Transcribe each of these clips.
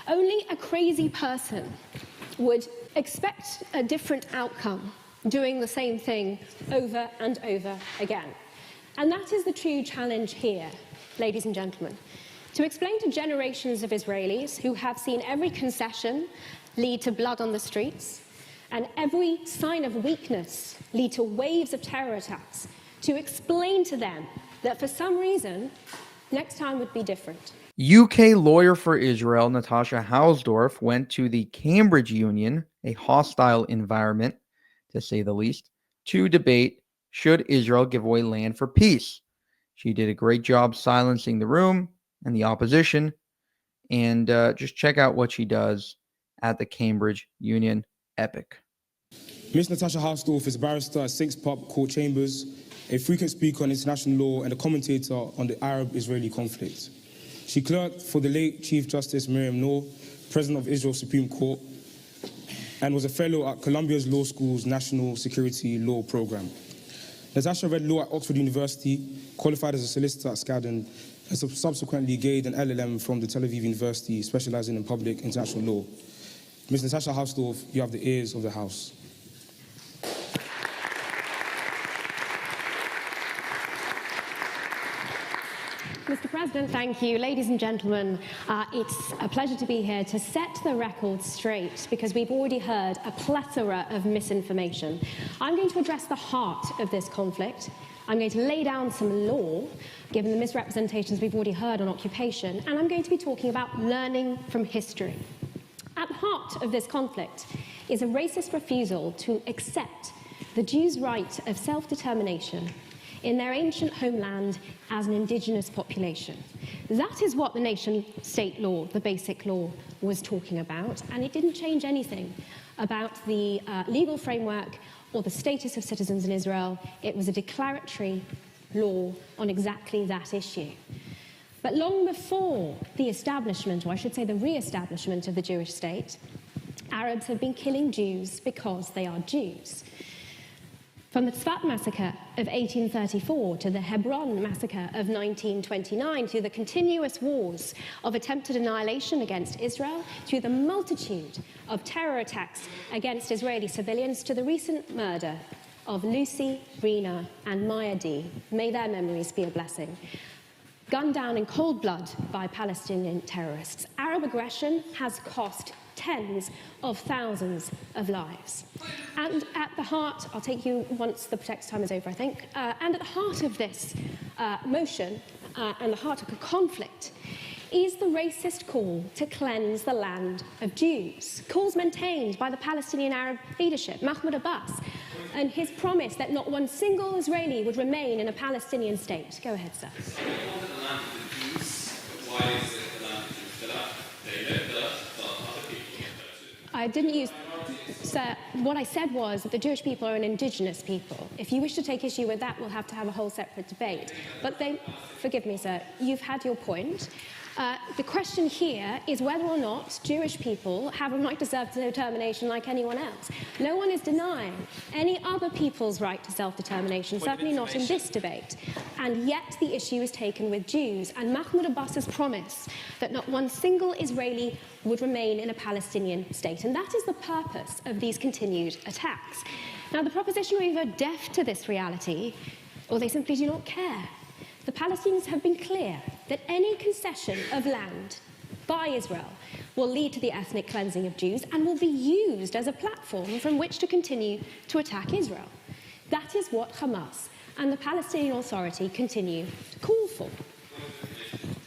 Only a crazy person would expect a different outcome doing the same thing over and over again. And that is the true challenge here, ladies and gentlemen. To explain to generations of Israelis who have seen every concession lead to blood on the streets and every sign of weakness lead to waves of terror attacks, to explain to them that for some reason, next time would be different. UK lawyer for Israel, Natasha Hausdorf, went to the Cambridge Union, a hostile environment, to say the least, to debate, should Israel give away land for peace? She did a great job silencing the room and the opposition, and just check out what she does at the Cambridge Union. Epic. Ms. Natasha Hausdorf is a barrister at Six Pub Court Chambers, a frequent speaker on international law and a commentator on the Arab-Israeli conflict. She clerked for the late Chief Justice Miriam Noor, President of Israel's Supreme Court, and was a fellow at Columbia's Law School's National Security Law Program. Natasha read law at Oxford University, qualified as a solicitor at Skadden, and subsequently gained an LLM from the Tel Aviv University, specializing in public international law. Ms. Natasha Hausdorf, you have the ears of the House. Mr. President, thank you. Ladies and gentlemen, it's a pleasure to be here to set the record straight because we've already heard a plethora of misinformation. I'm going to address the heart of this conflict. I'm going to lay down some law, given the misrepresentations we've already heard on occupation, and I'm going to be talking about learning from history. At the heart of this conflict is a racist refusal to accept the Jews' right of self-determination in their ancient homeland as an indigenous population. That is what the nation-state law, the basic law, was talking about, and it didn't change anything about the legal framework or the status of citizens in Israel. It was a declaratory law on exactly that issue. But long before the establishment, or I should say the re-establishment of the Jewish state, Arabs have been killing Jews because they are Jews. From the Tzfat massacre of 1834 to the Hebron massacre of 1929, to the continuous wars of attempted annihilation against Israel, to the multitude of terror attacks against Israeli civilians, to the recent murder of Lucy, Rina, and Maya D. May their memories be a blessing. Gunned down in cold blood by Palestinian terrorists. Arab aggression has cost tens of thousands of lives. And at the heart, I'll take you once the protect time is over, I think, and at the heart of this motion and the heart of the conflict is the racist call to cleanse the land of Jews, calls maintained by the Palestinian Arab leadership, Mahmoud Abbas, and his promise that not one single Israeli would remain in a Palestinian state. Go ahead, sir. Why is it the land of Jews? They live there, but other people I didn't use... Sir, what I said was that the Jewish people are an indigenous people. If you wish to take issue with that, we'll have to have a whole separate debate. But they... Forgive me, sir, you've had your point. The question here is whether or not Jewish people have a right to self-determination like anyone else. No one is denying any other people's right to self-determination, certainly not in this debate. And yet the issue is taken with Jews. And Mahmoud Abbas's promise that not one single Israeli would remain in a Palestinian state. And that is the purpose of these continued attacks. Now, the proposition are either deaf to this reality or they simply do not care. The Palestinians have been clear that any concession of land by Israel will lead to the ethnic cleansing of Jews and will be used as a platform from which to continue to attack Israel. That is what Hamas and the Palestinian Authority continue to call for.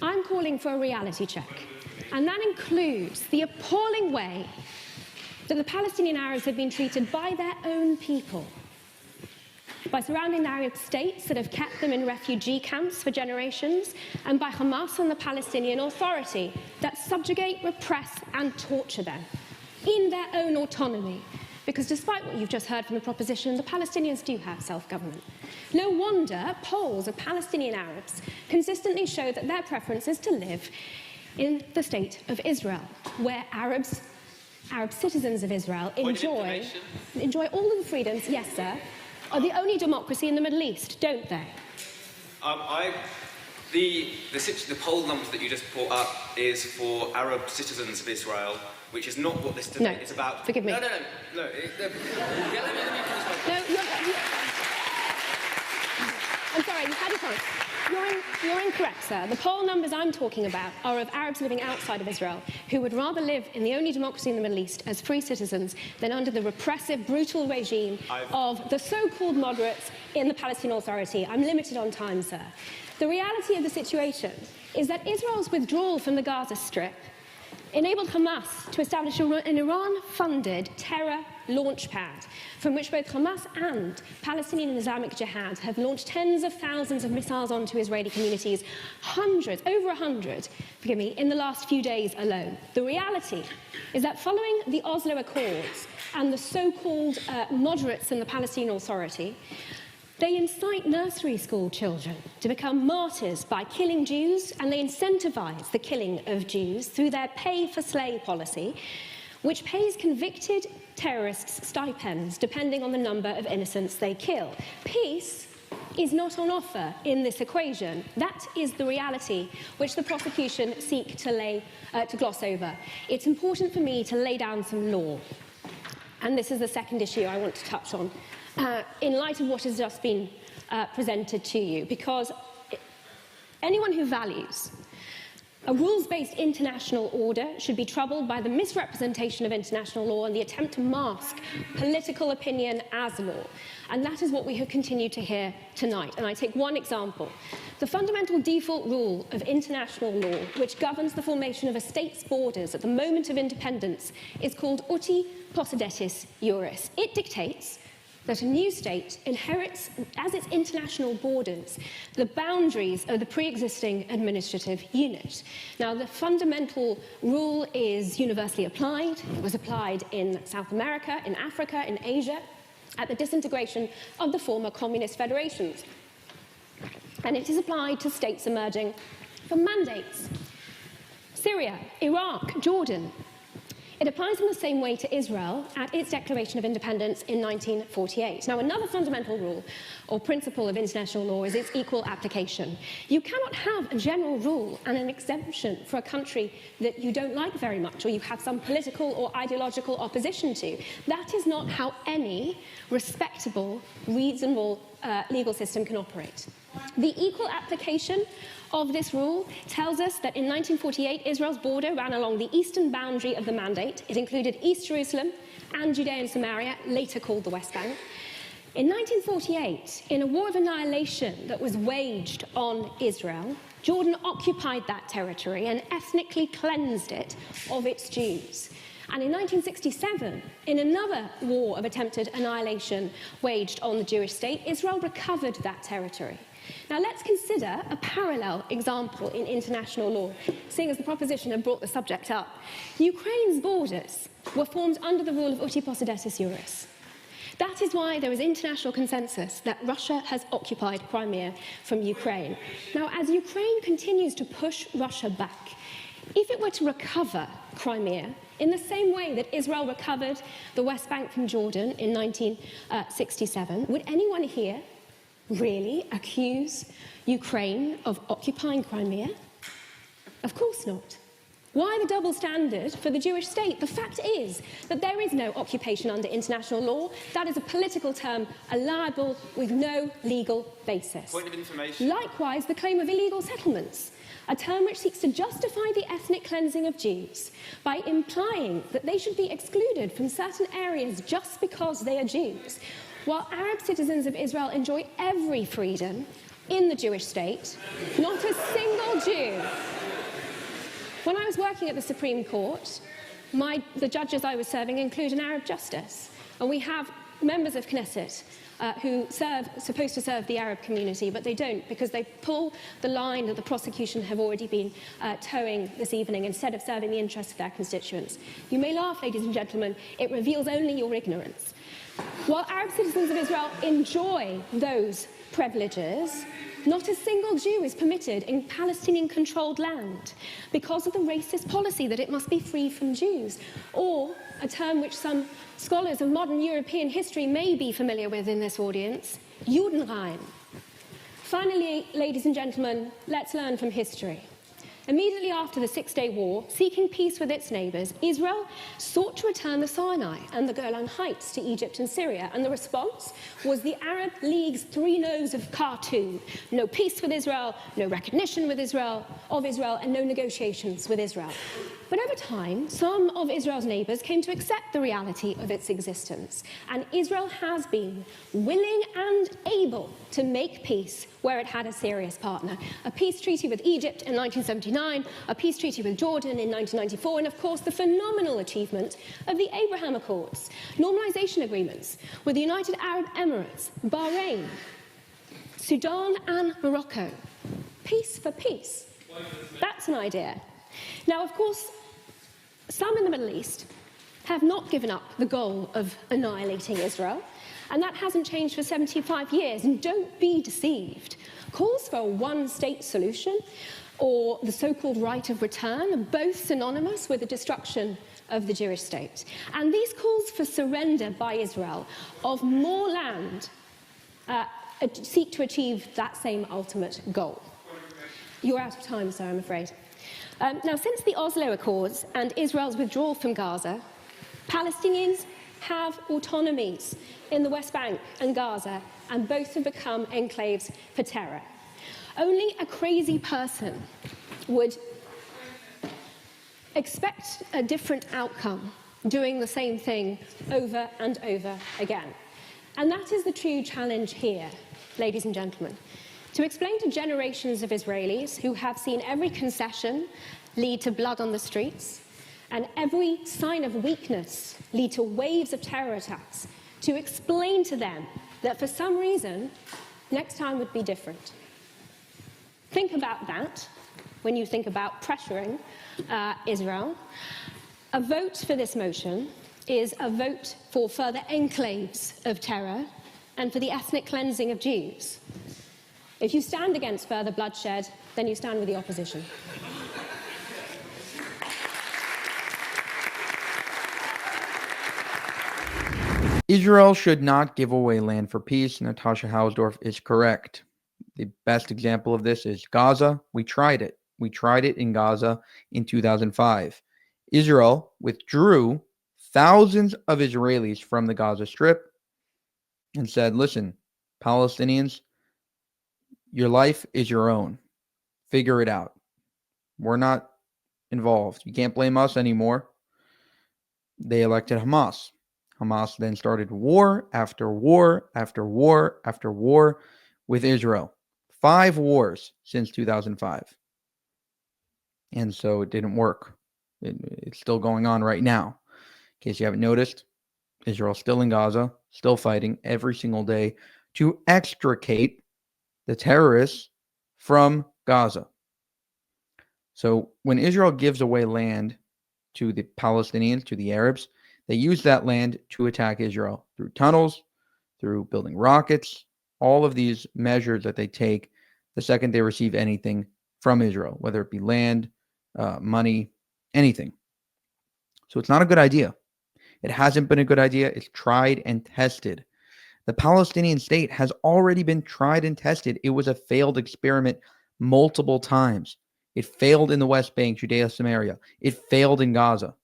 I'm calling for a reality check, and that includes the appalling way that the Palestinian Arabs have been treated by their own people, by surrounding Arab states that have kept them in refugee camps for generations, and by Hamas and the Palestinian Authority that subjugate, repress, and torture them in their own autonomy. Because despite what you've just heard from the proposition, the Palestinians do have self-government. No wonder polls of Palestinian Arabs consistently show that their preference is to live in the state of Israel, where Arab citizens of Israel enjoy all of the freedoms, yes, sir, are the only democracy in the Middle East, don't they? The poll numbers that you just brought up is for Arab citizens of Israel, which is not what this debate is about. Forgive me. No. Let me I'm sorry, you've had a chance. You're incorrect, sir. The poll numbers I'm talking about are of Arabs living outside of Israel who would rather live in the only democracy in the Middle East as free citizens than under the repressive, brutal regime of the so-called moderates in the Palestinian Authority. I'm limited on time, sir. The reality of the situation is that Israel's withdrawal from the Gaza Strip enabled Hamas to establish an Iran-funded terror launchpad from which both Hamas and Palestinian and Islamic Jihad have launched tens of thousands of missiles onto Israeli communities, over 100, in the last few days alone. The reality is that following the Oslo Accords and the so-called moderates in the Palestinian Authority, they incite nursery school children to become martyrs by killing Jews, and they incentivize the killing of Jews through their pay-for-slay policy, which pays convicted terrorists stipends depending on the number of innocents they kill. Peace is not on offer in this equation. That is the reality which the prosecution seek to gloss over. It's important for me to lay down some law, and this is the second issue I want to touch on. In light of what has just been presented to you, because anyone who values a rules-based international order should be troubled by the misrepresentation of international law and the attempt to mask political opinion as law. And that is what we have continued to hear tonight. And I take one example. The fundamental default rule of international law, which governs the formation of a state's borders at the moment of independence, is called uti possidetis juris. It dictates that a new state inherits, as its international borders, the boundaries of the pre-existing administrative unit. Now, the fundamental rule is universally applied. It was applied in South America, in Africa, in Asia, at the disintegration of the former communist federations. And it is applied to states emerging from mandates. Syria, Iraq, Jordan. It applies in the same way to Israel at its declaration of independence in 1948. Now, another fundamental rule or principle of international law is its equal application. You cannot have a general rule and an exemption for a country that you don't like very much or you have some political or ideological opposition to. That is not how any respectable, reasonable legal system can operate. The equal application of this rule tells us that in 1948, Israel's border ran along the eastern boundary of the Mandate. It included East Jerusalem and Judea and Samaria, later called the West Bank. In 1948, in a war of annihilation that was waged on Israel, Jordan occupied that territory and ethnically cleansed it of its Jews. And in 1967, in another war of attempted annihilation waged on the Jewish state, Israel recovered that territory. Now, let's consider a parallel example in international law, seeing as the proposition had brought the subject up. Ukraine's borders were formed under the rule of uti possidetis juris. That is why there is international consensus that Russia has occupied Crimea from Ukraine. Now, as Ukraine continues to push Russia back, if it were to recover Crimea in the same way that Israel recovered the West Bank from Jordan in 1967, would anyone here really accuse Ukraine of occupying Crimea? Of course not. Why the double standard for the Jewish state? The fact is that there is no occupation under international law. That is a political term, a libel with no legal basis. Point of information. Likewise, the claim of illegal settlements, a term which seeks to justify the ethnic cleansing of Jews by implying that they should be excluded from certain areas just because they are Jews. While Arab citizens of Israel enjoy every freedom in the Jewish state, not a single Jew. When I was working at the Supreme Court, the judges I was serving include an Arab justice, and we have members of Knesset who supposed to serve the Arab community, but they don't, because they pull the line that the prosecution have already been towing this evening instead of serving the interests of their constituents. You may laugh, ladies and gentlemen, it reveals only your ignorance. While Arab citizens of Israel enjoy those privileges, not a single Jew is permitted in Palestinian-controlled land because of the racist policy that it must be free from Jews, or a term which some scholars of modern European history may be familiar with in this audience, Judenrein. Finally, ladies and gentlemen, let's learn from history. Immediately after the Six-Day War, seeking peace with its neighbours, Israel sought to return the Sinai and the Golan Heights to Egypt and Syria, and the response was the Arab League's three no's of Khartoum: no peace with Israel, no recognition with Israel, and no negotiations with Israel. But over time, some of Israel's neighbours came to accept the reality of its existence, and Israel has been willing and able to make peace where it had a serious partner. A peace treaty with Egypt in 1979, a peace treaty with Jordan in 1994, and of course the phenomenal achievement of the Abraham Accords, normalization agreements with the United Arab Emirates, Bahrain, Sudan and Morocco. Peace for peace. That's an idea. Now, of course, some in the Middle East have not given up the goal of annihilating Israel, and that hasn't changed for 75 years. And don't be deceived. Calls for a one-state solution or the so-called right of return are both synonymous with the destruction of the Jewish state. And these calls for surrender by Israel of more land seek to achieve that same ultimate goal. You're out of time, sir, I'm afraid. Now, since the Oslo Accords and Israel's withdrawal from Gaza, Palestinians have autonomies in the West Bank and Gaza, and both have become enclaves for terror. Only a crazy person would expect a different outcome doing the same thing over and over again. And that is the true challenge here, ladies and gentlemen. To explain to generations of Israelis who have seen every concession lead to blood on the streets and every sign of weakness lead to waves of terror attacks, to explain to them that for some reason, next time would be different. Think about that when you think about pressuring Israel. A vote for this motion is a vote for further enclaves of terror and for the ethnic cleansing of Jews. If you stand against further bloodshed, then you stand with the opposition. Israel should not give away land for peace. Natasha Hausdorf is correct. The best example of this is Gaza. We tried it. We tried it in Gaza in 2005. Israel withdrew thousands of Israelis from the Gaza Strip and said, listen, Palestinians, your life is your own. Figure it out. We're not involved. You can't blame us anymore. They elected Hamas. Hamas then started war after war after war after war with Israel. 5 wars since 2005. And so it didn't work. It's still going on right now. In case you haven't noticed, Israel's still in Gaza, still fighting every single day to extricate the terrorists from Gaza. So when Israel gives away land to the Palestinians, to the Arabs, they use that land to attack Israel through tunnels, through building rockets, all of these measures that they take the second they receive anything from Israel, whether it be land, money, anything. So it's not a good idea. It hasn't been a good idea. It's tried and tested. The Palestinian state has already been tried and tested. It was a failed experiment multiple times. It failed in the West Bank, Judea, Samaria. It failed in Gaza.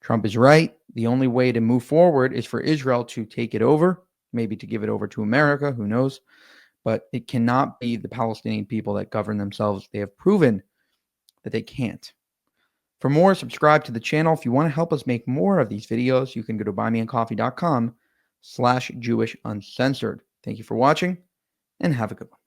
Trump is right. The only way to move forward is for Israel to take it over, maybe to give it over to America, who knows. But it cannot be the Palestinian people that govern themselves. They have proven that they can't. For more, subscribe to the channel. If you want to help us make more of these videos, you can go to buymeacoffee.com/JewishUncensored. Thank you for watching, and have a good one.